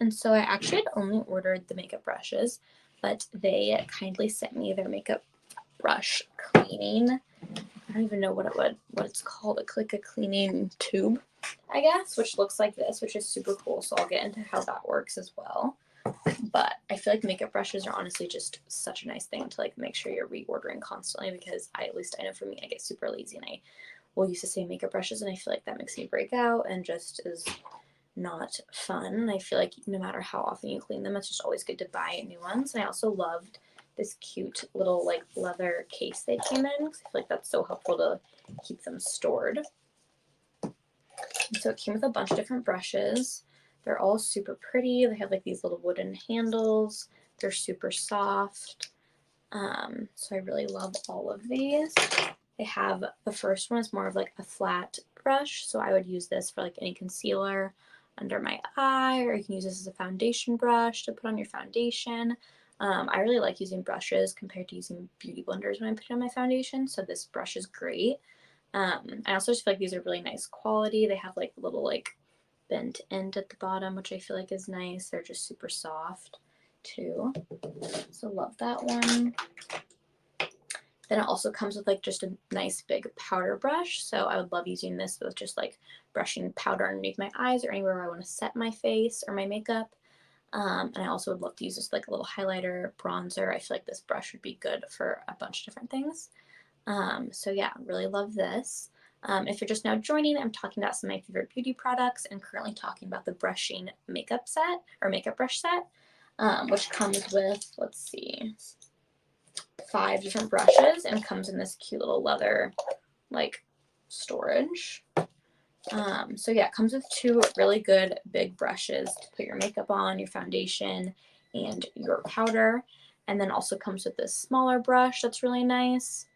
And so I actually had only ordered the makeup brushes, but they kindly sent me their makeup brush cleaning. I don't even know what it's called. Like a cleaning tube, I guess, which looks like this, which is super cool. So I'll get into how that works as well. But I feel like makeup brushes are honestly just such a nice thing to like make sure you're reordering constantly, because at least I know for me, I get super lazy and I will use the same makeup brushes, and I feel like that makes me break out and just is not fun. And I feel like no matter how often you clean them, it's just always good to buy new ones. And I also loved this cute little like leather case they came in, because I feel like that's so helpful to keep them stored. And so it came with a bunch of different brushes. They're all super pretty. They have like these little wooden handles. They're super soft. So I really love all of these. They have, the first one is more of like a flat brush, so I would use this for like any concealer under my eye, or you can use this as a foundation brush to put on your foundation. I really like using brushes compared to using beauty blenders when I put on my foundation, so this brush is great. I also just feel like these are really nice quality. They have like a little like bent end at the bottom, which I feel like is nice. They're just super soft too, so love that one. Then it also comes with like just a nice big powder brush, so I would love using this with just like brushing powder underneath my eyes or anywhere where I want to set my face or my makeup. And I also would love to use this like a little highlighter, bronzer. I feel like this brush would be good for a bunch of different things. So yeah, really love this. If you're just now joining, I'm talking about some of my favorite beauty products and currently talking about the Brushean makeup set or makeup brush set, which comes with, let's see, 5 different brushes and comes in this cute little leather like storage. So yeah, it comes with 2 really good big brushes to put your makeup on, your foundation, and your powder. And then also comes with this smaller brush that's really nice.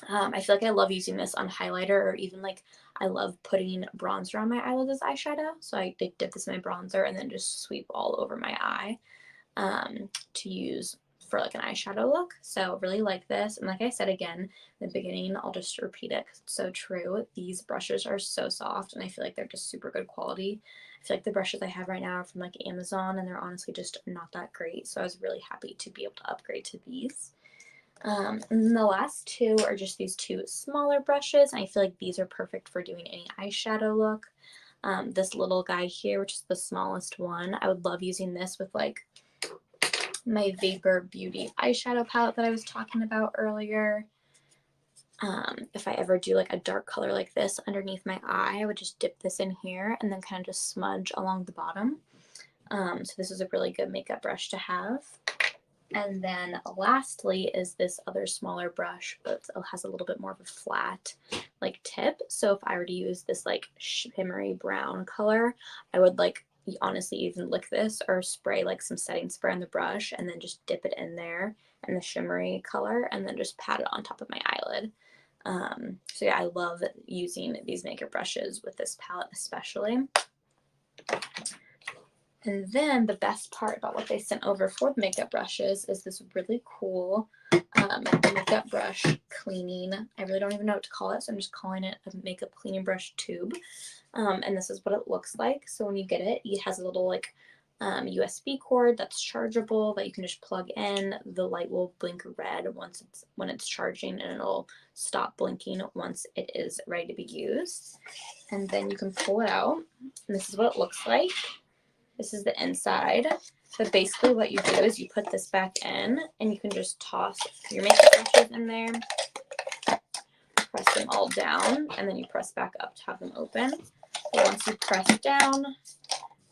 I feel like I love using this on highlighter, or even like I love putting bronzer on my eyelids as eyeshadow. So I dip this in my bronzer and then just sweep all over my eye to use for like an eyeshadow look. So really like this. And like I said again in the beginning, I'll just repeat it because it's so true. These brushes are so soft and I feel like they're just super good quality. I feel like the brushes I have right now are from like Amazon and they're honestly just not that great. So I was really happy to be able to upgrade to these. And then the last 2 are just these 2 smaller brushes. And I feel like these are perfect for doing any eyeshadow look. This little guy here, which is the smallest one, I would love using this with like my Vapor Beauty eyeshadow palette that I was talking about earlier. If I ever do like a dark color like this underneath my eye, I would just dip this in here and then kind of just smudge along the bottom. So this is a really good makeup brush to have. And then lastly is this other smaller brush, but it has a little bit more of a flat like tip. So if I were to use this like shimmery brown color, I would like honestly even lick this or spray like some setting spray on the brush and then just dip it in there in the shimmery color and then just pat it on top of my eyelid. So yeah, I love using these makeup brushes with this palette especially. And then the best part about what they sent over for the makeup brushes is this really cool makeup brush cleaning. I really don't even know what to call it, so I'm just calling it a makeup cleaning brush tube. And this is what it looks like. So when you get it, it has a little like USB cord that's chargeable that you can just plug in. The light will blink red when it's charging, and it'll stop blinking once it is ready to be used. And then you can pull it out, and this is what it looks like. This is the inside. But basically what you do is you put this back in and you can just toss your makeup brushes in there, press them all down, and then you press back up to have them open. But once you press down,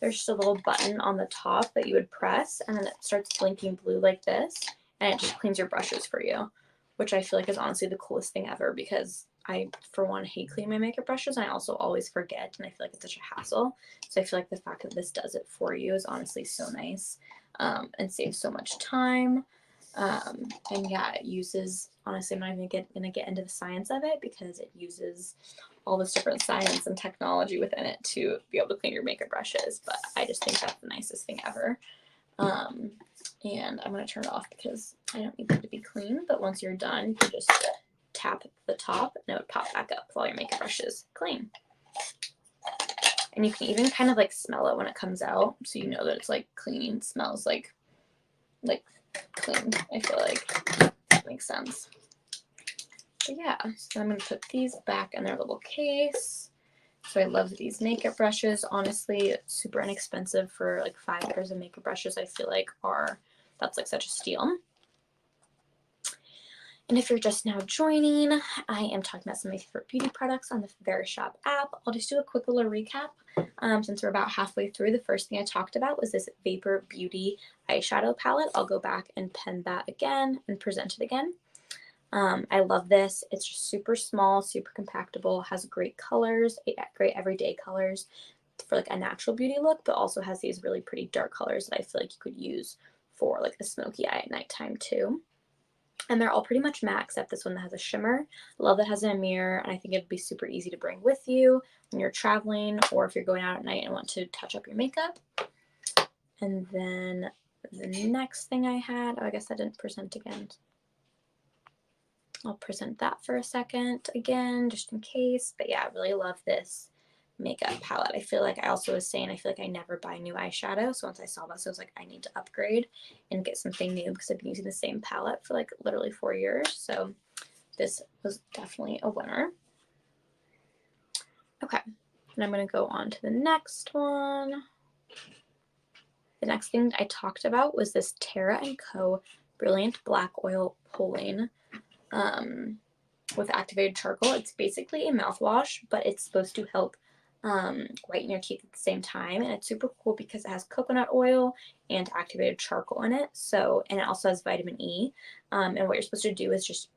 there's just a little button on the top that you would press, and then it starts blinking blue like this, and it just cleans your brushes for you, which I feel like is honestly the coolest thing ever, because I, for one, hate cleaning my makeup brushes, and I also always forget, and I feel like it's such a hassle. So I feel like the fact that this does it for you is honestly so nice, and saves so much time. And yeah, it uses, honestly, I'm not even gonna get into the science of it because it uses all this different science and technology within it to be able to clean your makeup brushes, but I just think that's the nicest thing ever. And I'm going to turn it off because I don't need them to be clean, but once you're done, you can just tap the top and it would pop back up while your makeup brush is clean. And you can even kind of like smell it when it comes out, so you know that it's like clean. It smells like clean. I feel like that makes sense. But yeah, so I'm gonna put these back in their little case. So I love these makeup brushes. Honestly, super inexpensive for like 5 pairs of makeup brushes. I feel like that's like such a steal. And if you're just now joining, I am talking about some of my favorite beauty products on the Verishop app. I'll just do a quick little recap. Since we're about halfway through, the first thing I talked about was this Vapor Beauty eyeshadow palette. I'll go back and pen that again and present it again. I love this. It's just super small, super compactable, has great colors, great everyday colors for like a natural beauty look, but also has these really pretty dark colors that I feel like you could use for like a smoky eye at nighttime too. And they're all pretty much matte except this one that has a shimmer. I love that it has a mirror, and I think it'd be super easy to bring with you when you're traveling or if you're going out at night and want to touch up your makeup. And then the next thing I had, oh, I guess I didn't present again. I'll present that for a second again, just in case. But yeah, I really love this makeup palette. I feel like I also was saying I feel like I never buy new eyeshadow. So once I saw this, I was like, I need to upgrade and get something new because I've been using the same palette for like literally 4 years. So this was definitely a winner. Okay, and I'm going to go on to the next one. The next thing I talked about was this Terra & Co. Brilliant Black Oil Pulling with activated charcoal. It's basically a mouthwash, but it's supposed to help whiten your teeth at the same time. And it's super cool because it has coconut oil and activated charcoal in it. So, and it also has vitamin E. And what you're supposed to do is just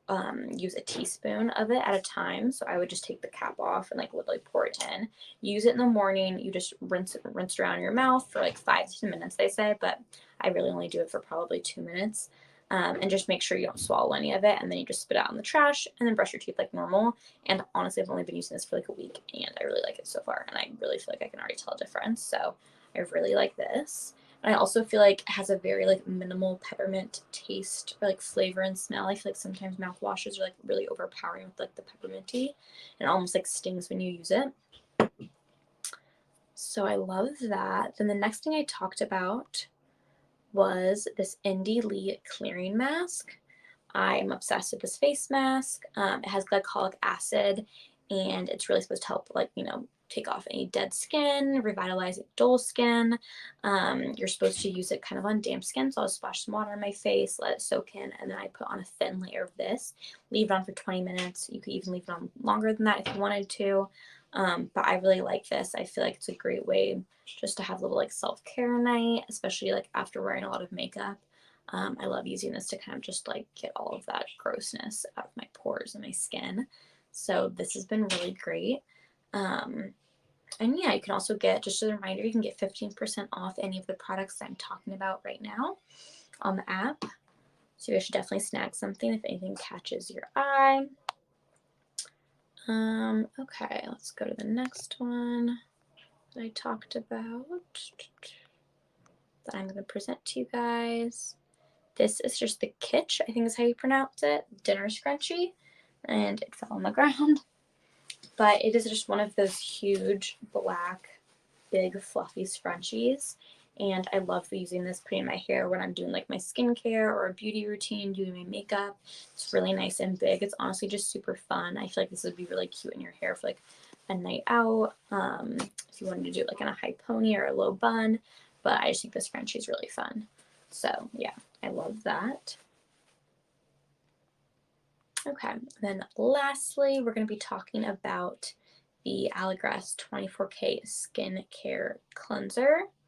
use a teaspoon of it at a time. So I would just take the cap off and like literally pour it in. Use it in the morning. You just rinse it around your mouth for like 5 to 10 minutes, they say, but I really only do it for probably 2 minutes. And just make sure you don't swallow any of it, and then you just spit it out in the trash and then brush your teeth like normal. And honestly, I've only been using this for like a week and I really like it so far, and I really feel like I can already tell a difference. So I really like this. And I also feel like it has a very like minimal peppermint taste or like flavor and smell. I feel like sometimes mouthwashes are like really overpowering with like the pepperminty, and it almost like stings when you use it. So I love that. Then the next thing I talked about was this Indie Lee clearing mask. I am obsessed with this face mask. It has glycolic acid, and it's really supposed to help, like, take off any dead skin, revitalize dull skin. You're supposed to use it kind of on damp skin, so I'll splash some water on my face, let it soak in, and then I put on a thin layer of this. Leave it on for 20 minutes. You could even leave it on longer than that if you wanted to. But I really like this. I feel like it's a great way just to have a little like self-care night, especially like after wearing a lot of makeup. I love using this to kind of just like get all of that grossness out of my pores and my skin. So this has been really great. And yeah, you can also get, just as a reminder, you can get 15% off any of the products I'm talking about right now on the app. So you should definitely snag something if anything catches your eye. Okay, let's go to the next one that I talked about that I'm going to present to you guys. This is just the Kitsch, I think is how you pronounce it, dinner scrunchie, and it fell on the ground. But it is just one of those huge, black, big, fluffy scrunchies. And I love using this, putting in my hair when I'm doing like my skincare or a beauty routine, doing my makeup. It's really nice and big. It's honestly just super fun. I feel like this would be really cute in your hair for like a night out. If you wanted to do it like in a high pony or a low bun. But I just think the scrunchie is really fun. So yeah, I love that. Okay, then lastly, we're going to be talking about the Allegrass 24K Skincare Cleanser.